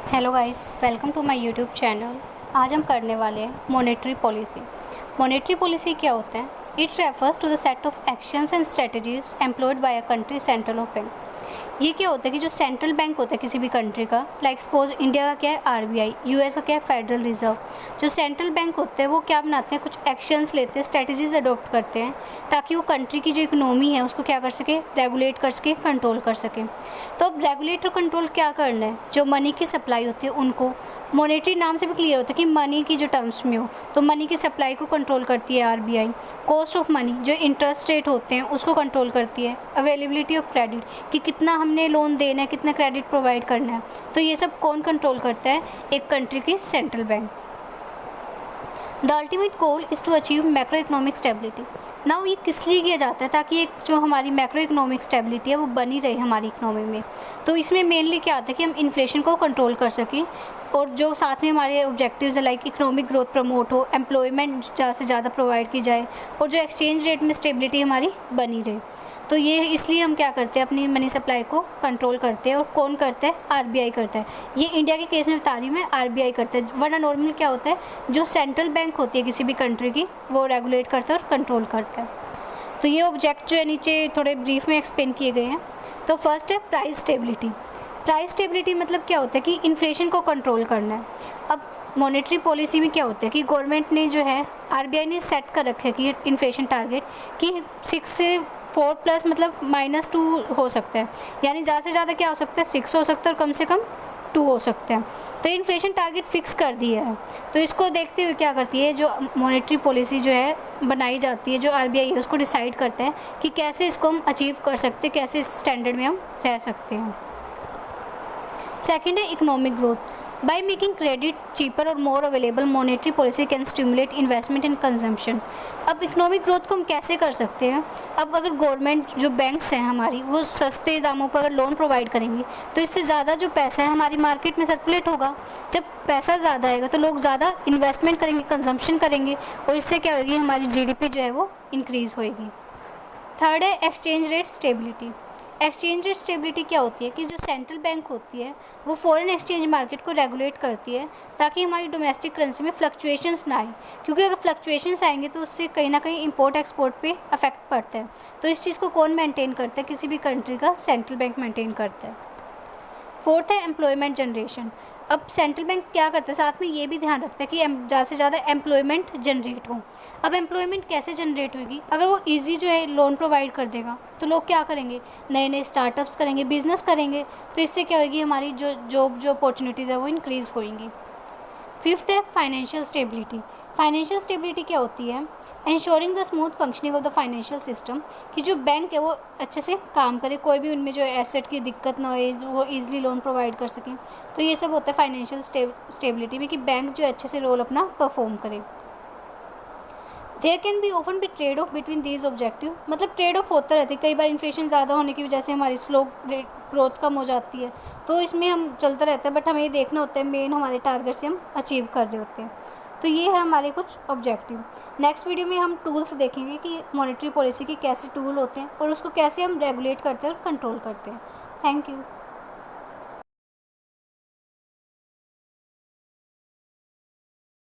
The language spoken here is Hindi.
Hello guys, welcome to my YouTube channel. आज हम करने वाले हैं मॉनेटरी पॉलिसी। मॉनेटरी पॉलिसी क्या होता है? It refers to the set of actions and strategies employed by a country central bank. ये क्या होता है कि जो सेंट्रल बैंक होता है किसी भी कंट्री का, लाइक सपोज इंडिया का क्या है आरबीआई, यूएस का क्या है फेडरल रिजर्व। जो सेंट्रल बैंक होते हैं वो क्या बनाते हैं, कुछ एक्शंस लेते हैं, स्ट्रेटजीज अडॉप्ट करते हैं ताकि वो कंट्री की जो इकोनॉमी है उसको क्या कर सके, रेगुलेट कर सके, कंट्रोल कर सके। तो अब रेगुलेट और कंट्रोल क्या करना है, जो मनी की सप्लाई होती है उनको, मॉनेटरी नाम से भी क्लियर होता है कि मनी की जो टर्म्स में हो, तो मनी की सप्लाई को कंट्रोल करती है आरबीआई। कॉस्ट ऑफ मनी, जो इंटरेस्ट रेट होते हैं उसको कंट्रोल करती है। अवेलेबिलिटी ऑफ क्रेडिट, कि कितना हमने लोन देना है, कितना क्रेडिट प्रोवाइड करना है, तो ये सब कौन कंट्रोल करता है? एक कंट्री की central bank. The ultimate goal is to achieve macroeconomic stability. Now ये किस लिए किया जाता है? ताकि एक जो हमारी मैक्रो इकोनॉमिक स्टेबिलिटी है वो बनी रहे हमारी इकोनॉमी में। तो इसमें मेनली क्या आता है कि हम इन्फ्लेशन को कंट्रोल कर सकें, और जो साथ में हमारे ऑब्जेक्टिव्स है लाइक इकोनॉमिक ग्रोथ प्रमोट हो, एम्प्लॉयमेंट ज़्यादा से ज़्यादा प्रोवाइड की जाए, और जो एक्सचेंज रेट में स्टेबिलिटी हमारी बनी रहे। तो ये इसलिए हम क्या करते हैं, अपनी मनी सप्लाई को कंट्रोल करते हैं। और कौन करता है? आरबीआई करता है। ये इंडिया के केस में बता रही हूँ मैं, आरबीआई करता है। वरना नॉर्मल क्या होता है, जो सेंट्रल बैंक होती है किसी भी कंट्री की, वो रेगुलेट करता है और कंट्रोल करता है। तो ये ऑब्जेक्ट जो है नीचे थोड़े ब्रीफ में एक्सप्लेन किए गए हैं। तो फर्स्ट है प्राइस स्टेबिलिटी। प्राइस स्टेबिलिटी मतलब क्या होता है कि इन्फ्लेशन को कंट्रोल करना है। अब मॉनेटरी पॉलिसी में क्या होता है कि गवर्नमेंट ने जो है, आरबीआई ने सेट कर रखा है कि इन्फ्लेशन टारगेट कि 6 से 4 प्लस मतलब -2 हो सकता है। यानी ज़्यादा से ज़्यादा क्या हो सकता है, 6 हो सकता है, और कम से कम 2 हो सकता है। तो इन्फ्लेशन टारगेट फिक्स कर दिया है। तो इसको देखते हुए क्या करती है, जो मॉनेटरी पॉलिसी जो है बनाई जाती है, जो आरबीआई है उसको डिसाइड करता है कि कैसे इसको हम अचीव कर सकते हैं, कैसे इस स्टैंडर्ड में हम रह सकते हैं। सेकेंड है economic growth. By making credit cheaper और more available, monetary policy can stimulate investment and consumption. अब इकोनॉमिक ग्रोथ को हम कैसे कर सकते हैं? अब अगर गवर्नमेंट जो बैंक्स हैं हमारी, वो सस्ते दामों पर अगर लोन प्रोवाइड करेंगे तो इससे ज़्यादा जो पैसा है हमारी मार्केट में सर्कुलेट होगा। जब पैसा ज़्यादा आएगा तो लोग ज़्यादा इन्वेस्टमेंट करेंगे, कंजम्पशन करेंगे, और इससे क्या होगी, हमारी जीडीपी जो है वो इंक्रीज़ होएगी। थर्ड है exchange rate stability. Exchange rate stability क्या होती है कि जो सेंट्रल बैंक होती है वो फॉरेन एक्सचेंज मार्केट को रेगुलेट करती है ताकि हमारी डोमेस्टिक करेंसी में फ्लक्चुएशंस ना आए। क्योंकि अगर फ्लक्चुएशंस आएंगे तो उससे कहीं ना कहीं इंपोर्ट एक्सपोर्ट पे अफेक्ट पड़ता है। तो इस चीज़ को कौन मेंटेन करता है? किसी भी कंट्री का सेंट्रल बैंक मेंटेन करता है। फोर्थ है एम्प्लॉयमेंट जनरेशन। अब सेंट्रल बैंक क्या करता है, साथ में ये भी ध्यान रखता है कि ज़्यादा से ज़्यादा एम्प्लॉयमेंट जनरेट हो। अब एम्प्लॉयमेंट कैसे जनरेट होगी? अगर वो इजी जो है लोन प्रोवाइड कर देगा तो लोग क्या करेंगे, नए नए स्टार्टअप्स करेंगे, बिजनेस करेंगे। तो इससे क्या होगी, हमारी जो जॉब जो अपॉर्चुनिटीज़ है वो इंक्रीज़ होएंगी। फिफ्थ है फाइनेंशियल स्टेबिलिटी। फाइनेंशियल स्टेबिलिटी क्या होती है? Ensuring the smooth functioning of the financial system, कि जो बैंक है वो अच्छे से काम करे, कोई भी उनमें जो एसेट की दिक्कत ना हो, वो ईजिली लोन प्रोवाइड कर सकें। तो ये सब होता है फाइनेंशियल स्टेबिलिटी में, कि बैंक जो अच्छे से रोल अपना परफॉर्म करे। There can be often be trade off between these objective, मतलब ट्रेड ऑफ होता रहता है। कई बार इन्फ्लेशन ज़्यादा होने की वजह से हमारी स्लो रेट ग्रोथ कम हो जाती है, तो इसमें हम चलता रहता है। बट हमें ये देखना होता है मेन हमारे टारगेट से हम अचीव कर रहे होते हैं। तो ये है हमारे कुछ ऑब्जेक्टिव। नेक्स्ट वीडियो में हम टूल्स देखेंगे कि मॉनेटरी पॉलिसी के कैसे टूल होते हैं और उसको कैसे हम रेगुलेट करते हैं और कंट्रोल करते हैं। Thank you.